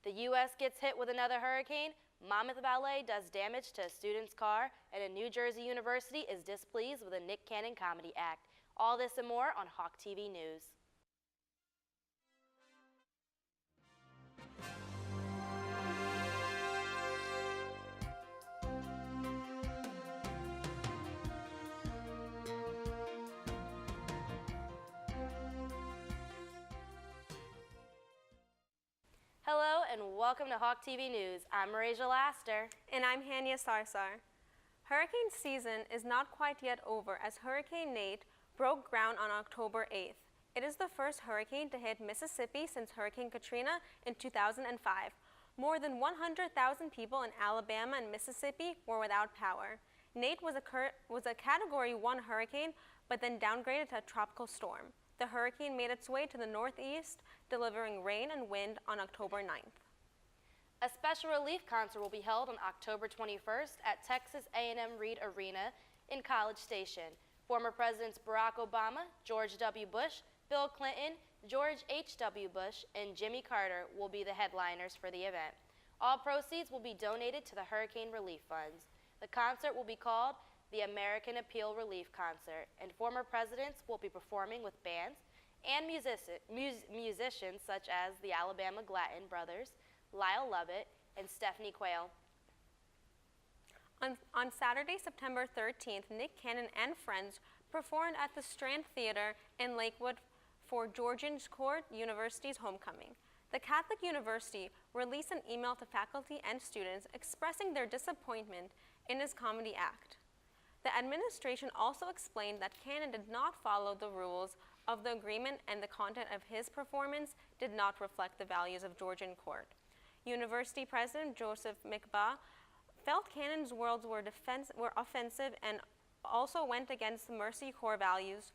The U.S. gets hit with another hurricane, Monmouth Ballet does damage to a student's car, and a New Jersey university is displeased with a Nick Cannon comedy act. All this and more on Hawk TV News. Hello and welcome to Hawk TV News. I'm Marasia Laster. And I'm Hania Sarsar. Hurricane season is not quite yet over as Hurricane Nate broke ground on October 8th. It is the first hurricane to hit Mississippi since Hurricane Katrina in 2005. More than 100,000 people in Alabama and Mississippi were without power. Nate was a Category 1 hurricane, but then downgraded to a tropical storm. The hurricane made its way to the northeast, delivering rain and wind on October 9th. A special relief concert will be held on October 21st at Texas A&M Reed Arena in College Station. Former Presidents Barack Obama, George W. Bush, Bill Clinton, George H.W. Bush, and Jimmy Carter will be the headliners for the event. All proceeds will be donated to the Hurricane Relief Funds. The concert will be called the American Appeal Relief Concert, and former presidents will be performing with bands and musicians such as the Alabama Glatton Brothers, Lyle Lovett, and Stephanie Quayle. On Saturday, September 13th, Nick Cannon and friends performed at the Strand Theater in Lakewood for Georgian Court University's homecoming. The Catholic University released an email to faculty and students expressing their disappointment in his comedy act. The administration also explained that Cannon did not follow the rules of the agreement and the content of his performance did not reflect the values of Georgian Court. University President Joseph McBaugh felt Cannon's words were offensive and also went against the Mercy Corps values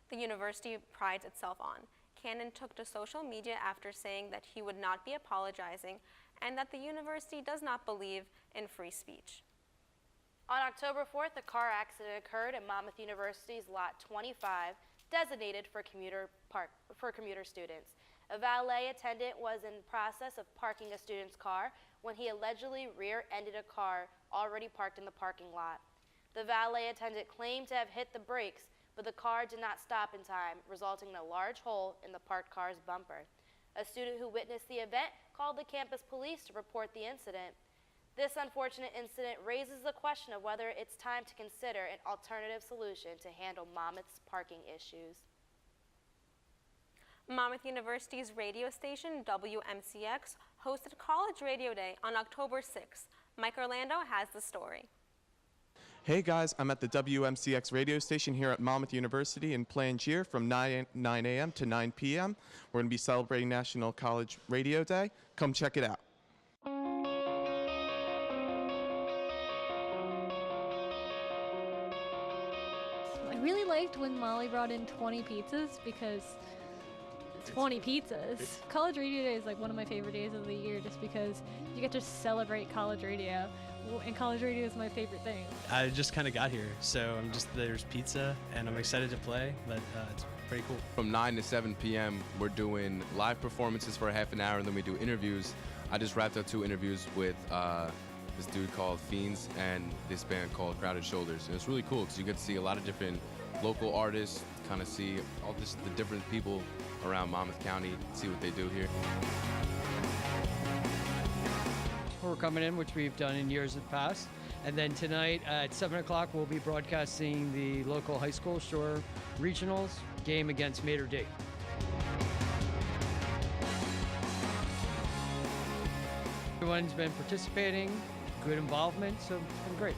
the university prides itself on. Cannon took to social media after saying that he would not be apologizing and that the university does not believe in free speech. On October 4th, a car accident occurred at Monmouth University's Lot 25, designated for commuter students. A valet attendant was in the process of parking a student's car when he allegedly rear-ended a car already parked in the parking lot. The valet attendant claimed to have hit the brakes, but the car did not stop in time, resulting in a large hole in the parked car's bumper. A student who witnessed the event called the campus police to report the incident. This unfortunate incident raises the question of whether it's time to consider an alternative solution to handle Monmouth's parking issues. Monmouth University's radio station, WMCX, hosted College Radio Day on October 6th. Mike Orlando has the story. Hey guys, I'm at the WMCX radio station here at Monmouth University in Plangier from 9 a.m. to 9 p.m. We're going to be celebrating National College Radio Day. Come check it out. I really liked when Molly brought in 20 pizzas because 20 pizzas. College Radio Day is like one of my favorite days of the year just because you get to celebrate college radio. And college radio is my favorite thing. I just kind of got here, so there's pizza and I'm excited to play, but it's pretty cool. From 9 to 7 p.m. we're doing live performances for a half an hour and then we do interviews. I just wrapped up 2 interviews with this dude called Fiends and this band called Crowded Shoulders. And it's really cool because you get to see a lot of different local artists, kind of see all the different people around Monmouth County, see what they do here. We're coming in, which we've done in years past. And then tonight at 7 o'clock, we'll be broadcasting the local high school Shore Regionals game against Mater Dei. Everyone's been participating, good involvement, so it's been great.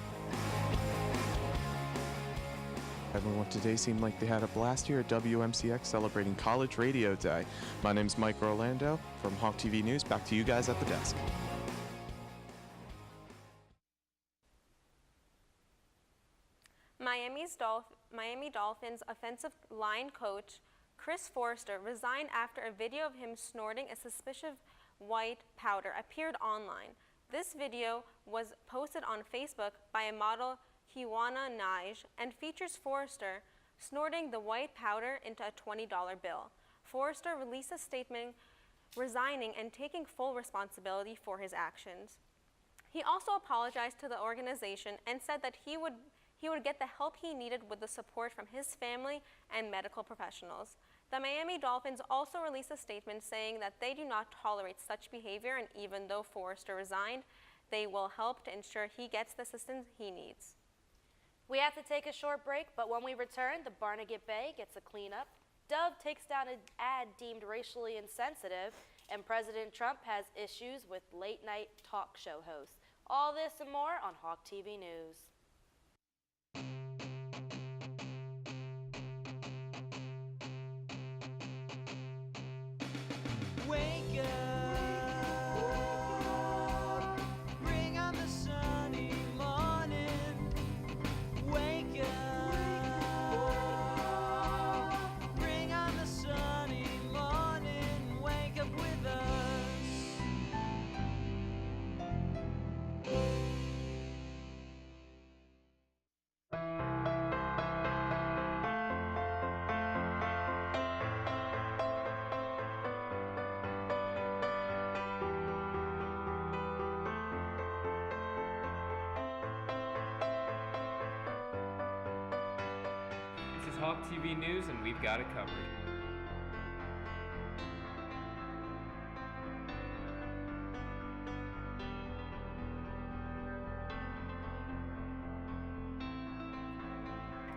Everyone today seemed like they had a blast here at WMCX celebrating College Radio Day. My name's Mike Orlando from Hawk TV News. Back to you guys at the desk. Miami Dolphins offensive line coach Chris Forrester resigned after a video of him snorting a suspicious white powder appeared online. This video was posted on Facebook by a model, Kiwana Nige, and features Forrester snorting the white powder into a $20 bill. Forrester released a statement resigning and taking full responsibility for his actions. He also apologized to the organization and said that he would get the help he needed with the support from his family and medical professionals. The Miami Dolphins also released a statement saying that they do not tolerate such behavior, and even though Forrester resigned, they will help to ensure he gets the assistance he needs. We have to take a short break, but when we return, the Barnegat Bay gets a cleanup. Dove takes down an ad deemed racially insensitive, and President Trump has issues with late-night talk show hosts. All this and more on Hawk TV News. Wake up, bring on the sunny morning. Wake up, bring on the sunny morning. Wake up with us. This is Hawk TV News, and we've got it covered.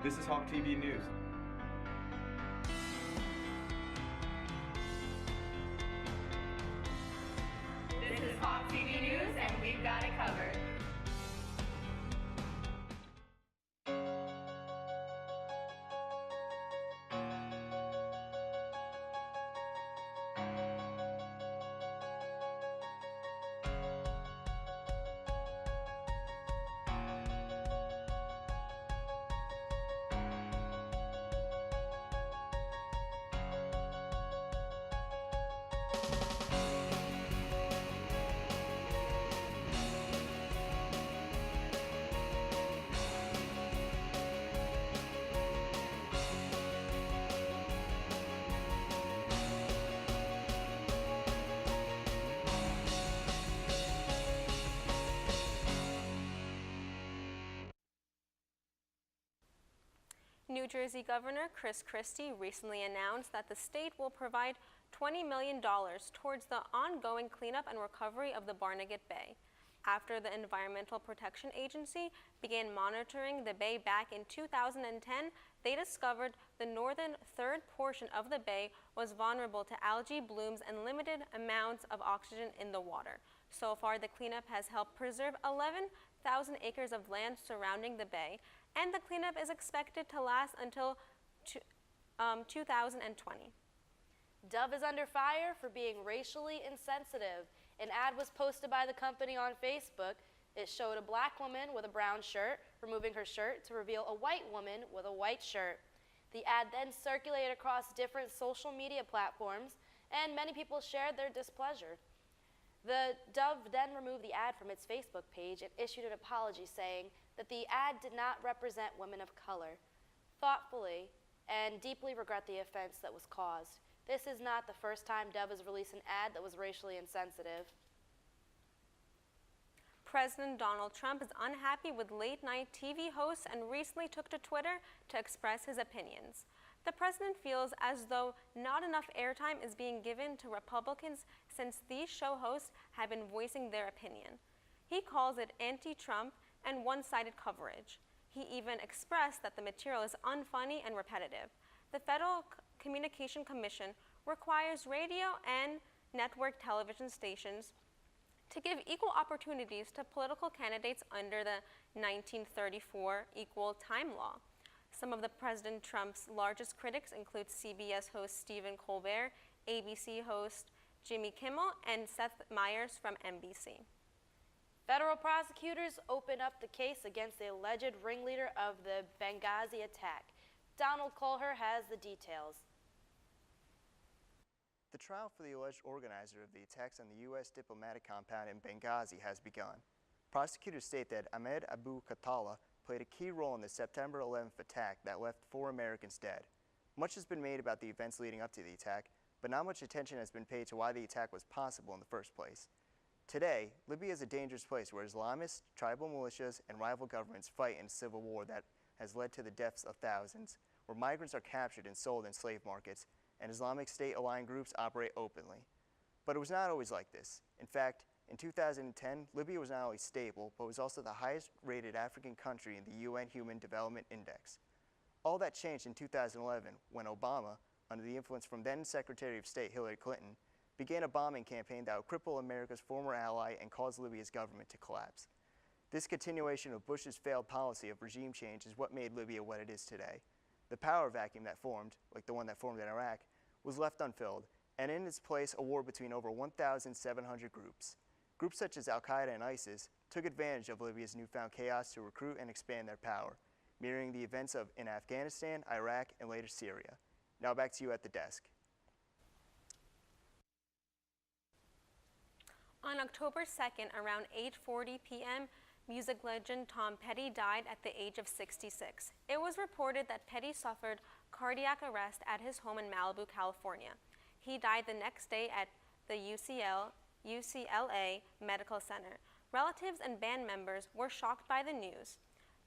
This is Hawk TV News. This is Hawk TV News, and we've got it covered. New Jersey Governor Chris Christie recently announced that the state will provide $20 million towards the ongoing cleanup and recovery of the Barnegat Bay. After the Environmental Protection Agency began monitoring the bay back in 2010, they discovered the northern third portion of the bay was vulnerable to algae blooms and limited amounts of oxygen in the water. So far, the cleanup has helped preserve 11,000 acres of land surrounding the bay, and the cleanup is expected to last until 2020. Dove is under fire for being racially insensitive. An ad was posted by the company on Facebook. It showed a black woman with a brown shirt removing her shirt to reveal a white woman with a white shirt. The ad then circulated across different social media platforms, and many people shared their displeasure. The Dove then removed the ad from its Facebook page and issued an apology saying that the ad did not represent women of color. Thoughtfully and deeply regret the offense that was caused. This is not the first time Dove has released an ad that was racially insensitive. President Donald Trump is unhappy with late-night TV hosts and recently took to Twitter to express his opinions. The president feels as though not enough airtime is being given to Republicans since these show hosts have been voicing their opinion. He calls it anti-Trump and one-sided coverage. He even expressed that the material is unfunny and repetitive. The Federal Communication Commission requires radio and network television stations to give equal opportunities to political candidates under the 1934 Equal Time Law. Some of the President Trump's largest critics include CBS host Stephen Colbert, ABC host Jimmy Kimmel, and Seth Meyers from NBC. Federal prosecutors open up the case against the alleged ringleader of the Benghazi attack. Donald Colher has the details. The trial for the alleged organizer of the attacks on the U.S. diplomatic compound in Benghazi has begun. Prosecutors state that Ahmed Abu Khattala played a key role in the September 11th attack that left 4 Americans dead. Much has been made about the events leading up to the attack, but not much attention has been paid to why the attack was possible in the first place. Today, Libya is a dangerous place where Islamists, tribal militias, and rival governments fight in a civil war that has led to the deaths of thousands, where migrants are captured and sold in slave markets, and Islamic State-aligned groups operate openly. But it was not always like this. In fact, in 2010, Libya was not only stable, but was also the highest-rated African country in the UN Human Development Index. All that changed in 2011 when Obama, under the influence from then Secretary of State Hillary Clinton, began a bombing campaign that would cripple America's former ally and cause Libya's government to collapse. This continuation of Bush's failed policy of regime change is what made Libya what it is today. The power vacuum that formed, like the one that formed in Iraq, was left unfilled, and in its place a war between over 1,700 groups. Groups such as Al-Qaeda and ISIS took advantage of Libya's newfound chaos to recruit and expand their power, mirroring the events in Afghanistan, Iraq, and later Syria. Now back to you at the desk. On October 2nd, around 8:40 p.m., music legend Tom Petty died at the age of 66. It was reported that Petty suffered cardiac arrest at his home in Malibu, California. He died the next day at the UCLA Medical Center. Relatives and band members were shocked by the news.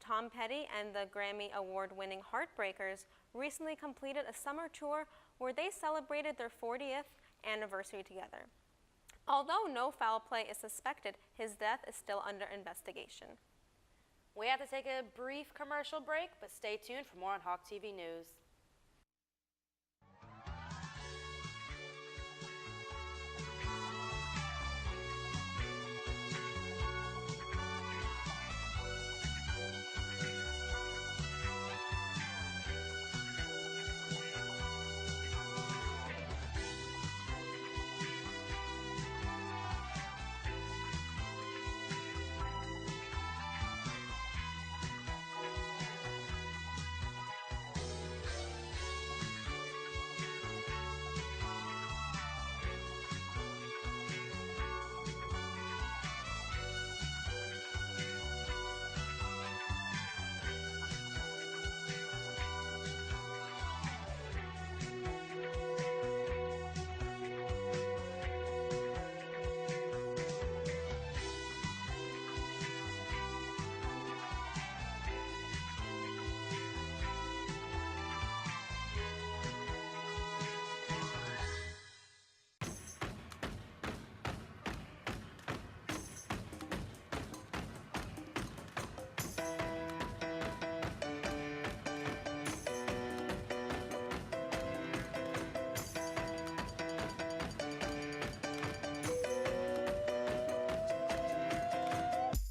Tom Petty and the Grammy Award-winning Heartbreakers recently completed a summer tour where they celebrated their 40th anniversary together. Although no foul play is suspected, his death is still under investigation. We have to take a brief commercial break, but stay tuned for more on Hawk TV News.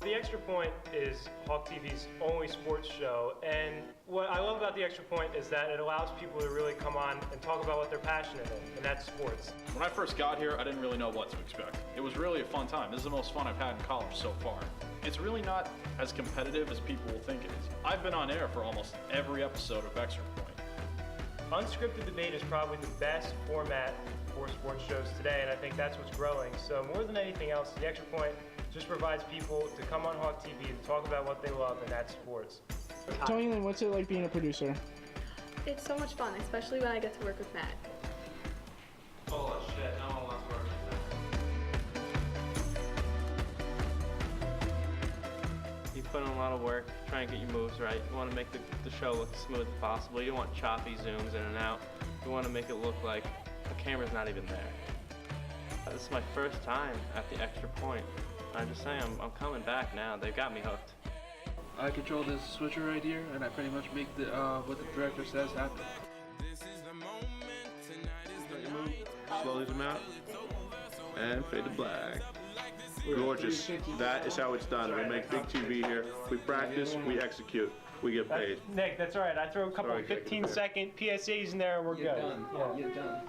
The Extra Point is Hawk TV's only sports show, and what I love about The Extra Point is that it allows people to really come on and talk about what they're passionate in, and that's sports. When I first got here, I didn't really know what to expect. It was really a fun time. This is the most fun I've had in college so far. It's really not as competitive as people will think it is. I've been on air for almost every episode of Extra Point. Unscripted debate is probably the best format for sports shows today, and I think that's what's growing. So more than anything else, The Extra Point just provides people to come on Hawk TV to talk about what they love, and that's sports. Tony Lynn, what's it like being a producer? It's so much fun, especially when I get to work with Matt. Oh shit, no one wants to work with You put in a lot of work, try and get your moves right. You want to make the show look as smooth as possible. You don't want choppy zooms in and out. You want to make it look like the camera's not even there. This is my first time at the Extra Point. I'm just saying, I'm coming back now. They've got me hooked. I control this switcher right here, and I pretty much make the what the director says happen. Slowly zoom out, and fade to black. Gorgeous. That is how it's done. We make big TV here. We practice, we execute, we get paid. Nick, that's all right. I throw a couple of 15-second PSAs in there, and we're good. Done. Yeah. You're done.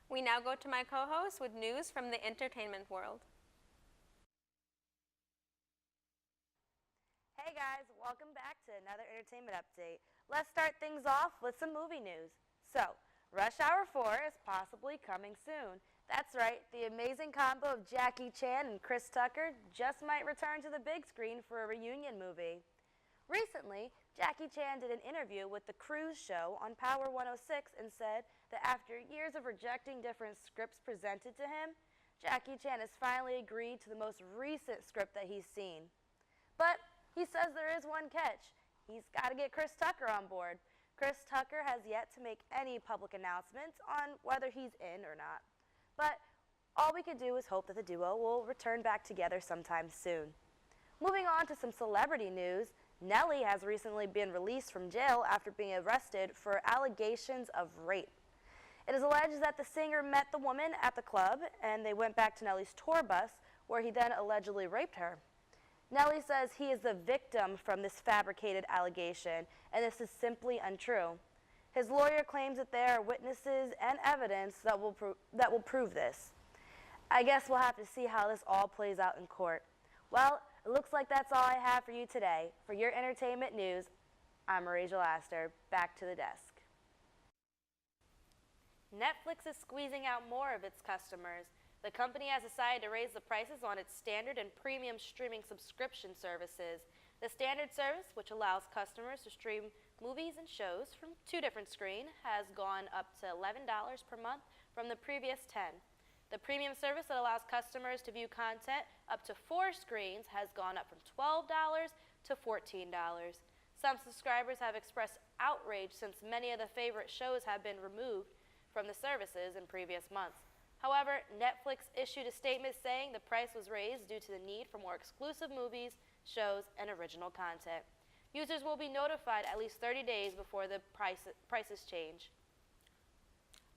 We now go to my co-host with news from the entertainment world. Hey guys, welcome back to another entertainment update. Let's start things off with some movie news. So, Rush Hour 4 is possibly coming soon. That's right, the amazing combo of Jackie Chan and Chris Tucker just might return to the big screen for a reunion movie. Recently, Jackie Chan did an interview with The Cruise Show on Power 106 and said that after years of rejecting different scripts presented to him, Jackie Chan has finally agreed to the most recent script that he's seen. But he says there is one catch. He's got to get Chris Tucker on board. Chris Tucker has yet to make any public announcements on whether he's in or not. But all we can do is hope that the duo will return back together sometime soon. Moving on to some celebrity news, Nelly has recently been released from jail after being arrested for allegations of rape. It is alleged that the singer met the woman at the club and they went back to Nelly's tour bus where he then allegedly raped her. Nelly says he is the victim from this fabricated allegation and this is simply untrue. His lawyer claims that there are witnesses and evidence that will prove this. I guess we'll have to see how this all plays out in court. Well, it looks like that's all I have for you today. For your entertainment news, I'm Rachel Astor. Back to the desk. Netflix is squeezing out more of its customers. The company has decided to raise the prices on its standard and premium streaming subscription services. The standard service, which allows customers to stream movies and shows from 2 different screens, has gone up to $11 per month from the previous $10. The premium service that allows customers to view content up to 4 screens has gone up from $12 to $14. Some subscribers have expressed outrage since many of the favorite shows have been removed from the services in previous months. However, Netflix issued a statement saying the price was raised due to the need for more exclusive movies, shows, and original content. Users will be notified at least 30 days before the prices change.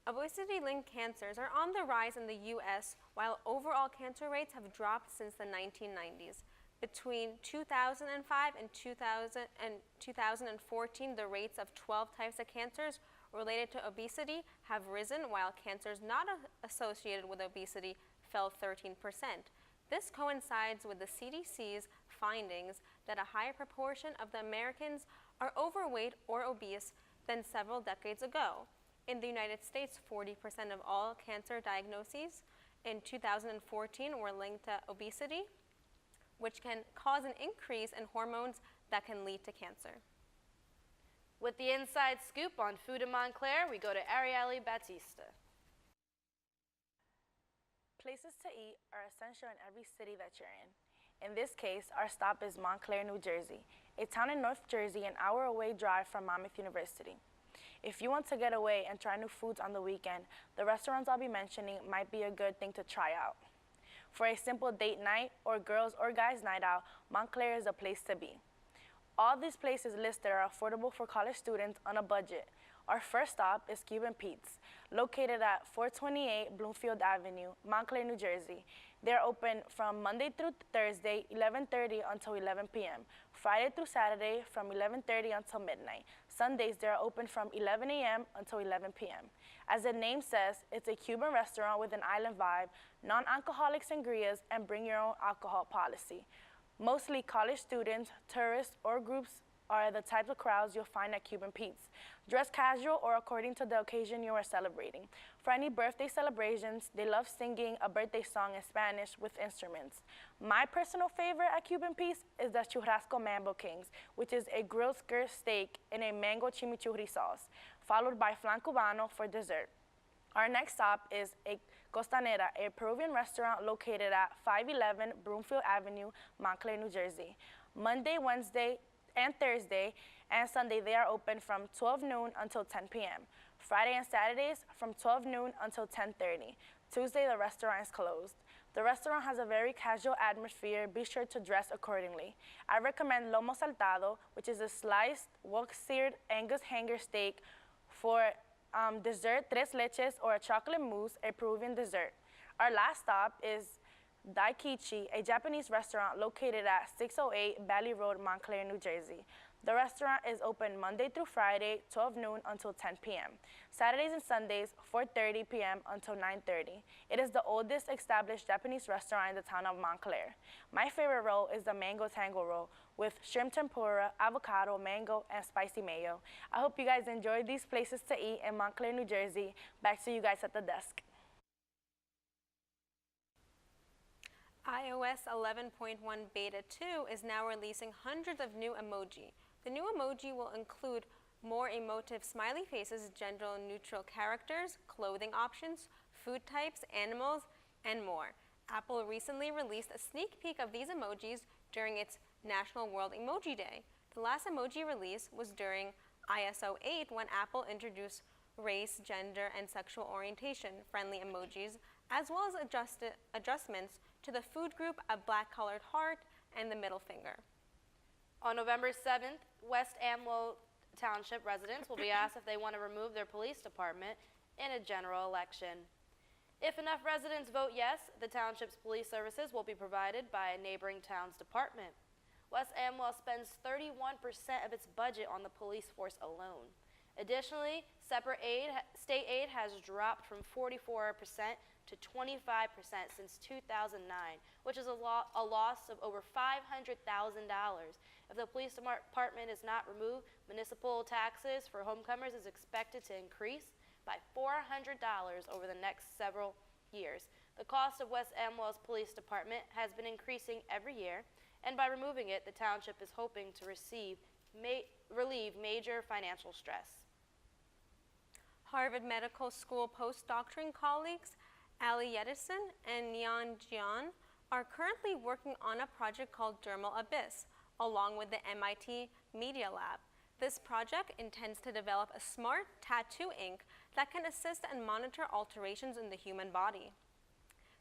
Obesity-linked cancers are on the rise in the U.S., while overall cancer rates have dropped since the 1990s. Between 2005 and 2014, the rates of 12 types of cancers related to obesity have risen, while cancers not associated with obesity fell 13%. This coincides with the CDC's findings that a higher proportion of the Americans are overweight or obese than several decades ago. In the United States, 40% of all cancer diagnoses in 2014 were linked to obesity, which can cause an increase in hormones that can lead to cancer. With the inside scoop on food in Montclair, we go to Arielle Batista. Places to eat are essential in every city that you're in. In this case, our stop is Montclair, New Jersey, a town in North Jersey an hour-away drive from Monmouth University. If you want to get away and try new foods on the weekend, the restaurants I'll be mentioning might be a good thing to try out. For a simple date night or girls or guys night out, Montclair is a place to be. All these places listed are affordable for college students on a budget. Our first stop is Cuban Pete's, located at 428 Bloomfield Avenue, Montclair, New Jersey. They're open from Monday through Thursday, 11:30 until 11 p.m., Friday through Saturday from 11:30 until midnight. Sundays, they're open from 11 a.m. until 11 p.m. As the name says, it's a Cuban restaurant with an island vibe, non-alcoholic sangrias, and bring your own alcohol policy. Mostly college students, tourists, or groups are the types of crowds you'll find at Cuban Pete's. Dress casual or according to the occasion you are celebrating. For any birthday celebrations, they love singing a birthday song in Spanish with instruments. My personal favorite at Cuban Pete's is the Churrasco Mambo Kings, which is a grilled skirt steak in a mango chimichurri sauce, followed by flan cubano for dessert. Our next stop is a Costanera, a Peruvian restaurant located at 511 Broomfield Avenue, Montclair, New Jersey. Monday, Wednesday, and Thursday and Sunday, they are open from 12 noon until 10 p.m. Friday and Saturdays from 12 noon until 10:30. Tuesday, the restaurant is closed. The restaurant has a very casual atmosphere. Be sure to dress accordingly. I recommend lomo saltado, which is a sliced, wok-seared Angus hanger steak. For dessert, tres leches, or a chocolate mousse, a Peruvian dessert. Our last stop is Daikichi, a Japanese restaurant located at 608 Valley Road, Montclair, New Jersey. The restaurant is open Monday through Friday, 12 noon until 10 p.m. Saturdays and Sundays, 4:30 p.m. until 9:30. It is the oldest established Japanese restaurant in the town of Montclair. My favorite roll is the mango tango roll with shrimp tempura, avocado, mango, and spicy mayo. I hope you guys enjoyed these places to eat in Montclair, New Jersey. Back to you guys at the desk. iOS 11.1 Beta 2 is now releasing hundreds of new emoji. The new emoji will include more emotive smiley faces, gender-neutral characters, clothing options, food types, animals, and more. Apple recently released a sneak peek of these emojis during its National World Emoji Day. The last emoji release was during ISO 8 when Apple introduced race, gender, and sexual orientation-friendly emojis, as well as adjustments to the food group, a black-colored heart, and the middle finger. On November 7th, West Amwell Township residents will be asked if they want to remove their police department in a general election. If enough residents vote yes, the township's police services will be provided by a neighboring town's department. West Amwell spends 31% of its budget on the police force alone. Additionally, state aid has dropped from 44% to 25% since 2009, which is a loss of over $500,000. If the police department is not removed, municipal taxes for homecomers is expected to increase by $400 over the next several years. The cost of West Amwell's police department has been increasing every year, and by removing it, the township is hoping to relieve major financial stress. Harvard Medical School postdoctoral colleagues Ali Yedison and Neon Jian are currently working on a project called Dermal Abyss, along with the MIT Media Lab. This project intends to develop a smart tattoo ink that can assist and monitor alterations in the human body.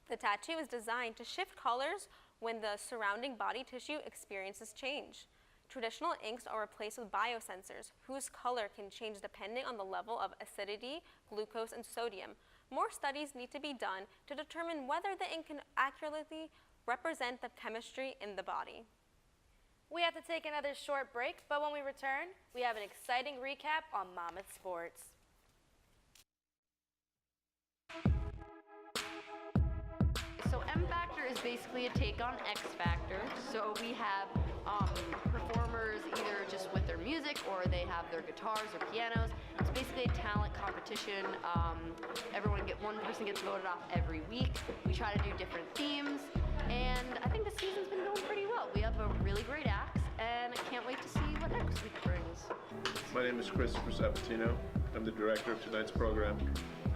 The tattoo is designed to shift colors when the surrounding body tissue experiences change. Traditional inks are replaced with biosensors, whose color can change depending on the level of acidity, glucose, and sodium. More studies need to be done to determine whether the ink can accurately represent the chemistry in the body. We have to take another short break, but when we return, we have an exciting recap on Monmouth sports. So M Factor is basically a take on X Factor. So we have performers either just with their music or they have their guitars or pianos. It's basically a talent competition. One person gets voted off every week. We try to do different themes, and I think the season's been going pretty well. We have a really great act, and I can't wait to see what next week brings. My name is Christopher Sabatino. I'm the director of tonight's program.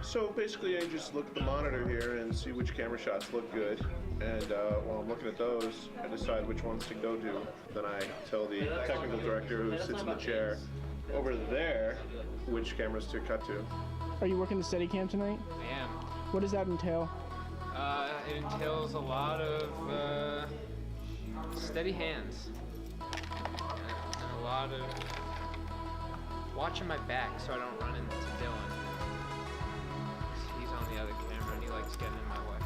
So basically I just look at the monitor here and see which camera shots look good, and while I'm looking at those, I decide which ones to go do. Then I tell the technical director who sits in the chair over there which cameras to cut to. Are you working the Steadicam tonight? I am. What does that entail? It entails a lot of steady hands and a lot of watching my back so I don't run into Dylan. He's on the other camera and he likes getting in my way.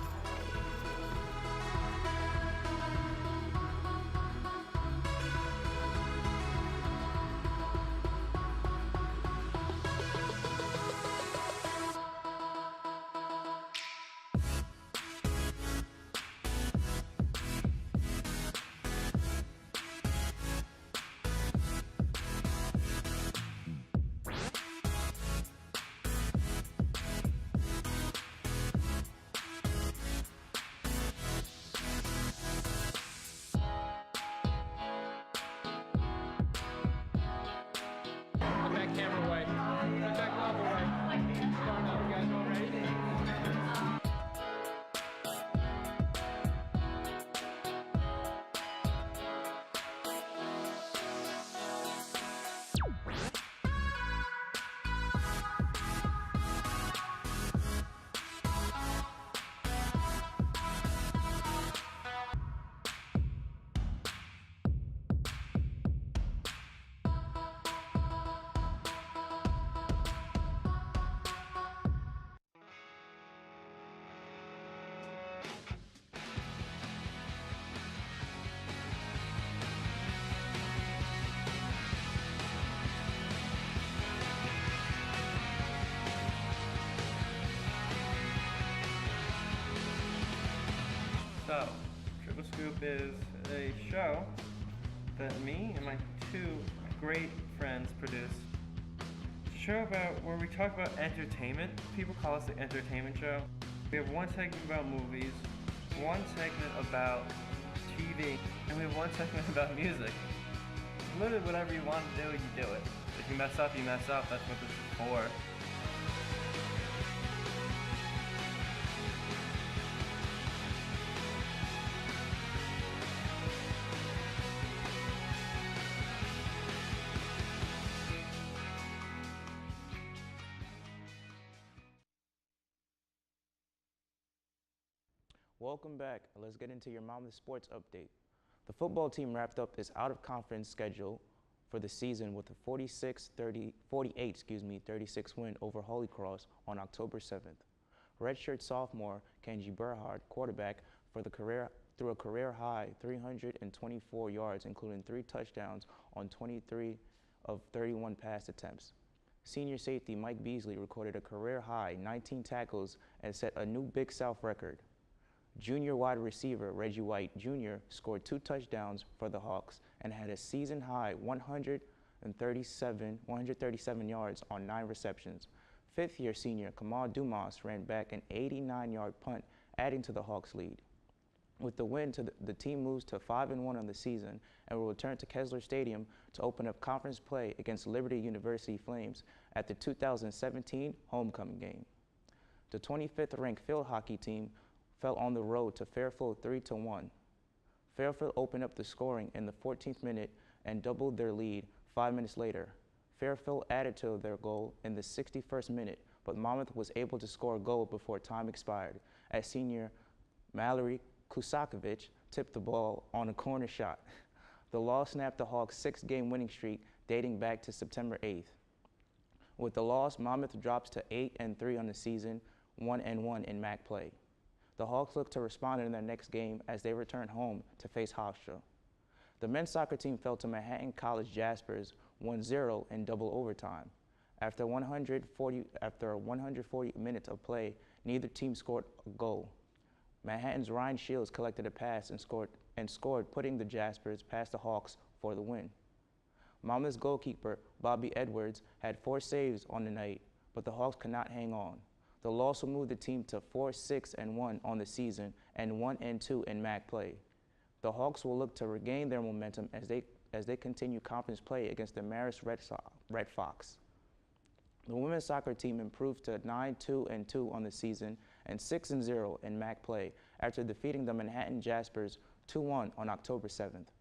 So, Triple Scoop is a show that me and my two great friends produce. It's a show where we talk about entertainment. People call us the entertainment show. We have one segment about movies, one segment about TV, and we have one segment about music. Literally whatever you want to do, you do it. If you mess up, you mess up. That's what this is for. Welcome back. Let's get into your Monmouth sports update. The football team wrapped up its out-of-conference schedule for the season with a 48-36 win over Holy Cross on October 7th. Redshirt sophomore Kenji Burhard, quarterback, threw a career-high 324 yards, including 3 touchdowns on 23 of 31 pass attempts. Senior safety Mike Beasley recorded a career-high 19 tackles and set a new Big South record. Junior wide receiver Reggie White Jr. scored 2 touchdowns for the Hawks and had a season-high 137 yards on 9 receptions. Fifth-year senior Kamal Dumas ran back an 89-yard punt, adding to the Hawks' lead. With the win, the team moves to 5-1 on the season and will return to Kessler Stadium to open up conference play against Liberty University Flames at the 2017 homecoming game. The 25th-ranked field hockey team fell on the road to Fairfield 3-1. Fairfield opened up the scoring in the 14th minute and doubled their lead 5 minutes later. Fairfield added to their goal in the 61st minute, but Monmouth was able to score a goal before time expired as senior Mallory Kusakovic tipped the ball on a corner shot. The loss snapped the Hawks' 6-game winning streak dating back to September 8th. With the loss, Monmouth drops to 8-3 on the season, 1-1 in MAC play. The Hawks look to respond in their next game as they return home to face Hofstra. The men's soccer team fell to Manhattan College Jaspers 1-0 in double overtime. After 140 minutes of play, neither team scored a goal. Manhattan's Ryan Shields collected a pass and scored, putting the Jaspers past the Hawks for the win. Monmouth's goalkeeper, Bobby Edwards, had 4 saves on the night, but the Hawks could not hang on. The loss will move the team to 4-6-1 on the season and 1-2 in MAC play. The Hawks will look to regain their momentum as they continue conference play against the Marist Red Fox. The women's soccer team improved to 9-2-2 on the season and 6-0 in MAC play after defeating the Manhattan Jaspers 2-1 on October 7th.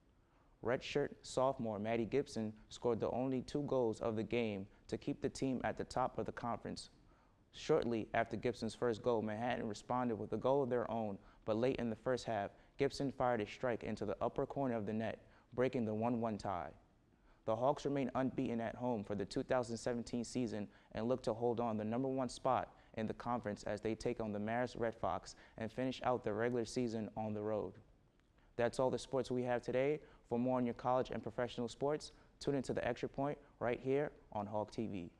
Redshirt sophomore Maddie Gibson scored the only 2 goals of the game to keep the team at the top of the conference. Shortly after Gibson's first goal, Manhattan responded with a goal of their own, but late in the first half, Gibson fired a strike into the upper corner of the net, breaking the 1-1 tie. The Hawks remain unbeaten at home for the 2017 season and look to hold on the #1 spot in the conference as they take on the Marist Red Fox and finish out the regular season on the road. That's all the sports we have today. For more on your college and professional sports, tune into the Extra Point right here on Hawk TV.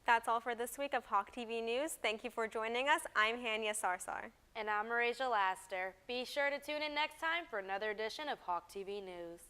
That's all for this week of Hawk TV News. Thank you for joining us. I'm Hania Sarsar. And I'm Marasia Laster. Be sure to tune in next time for another edition of Hawk TV News.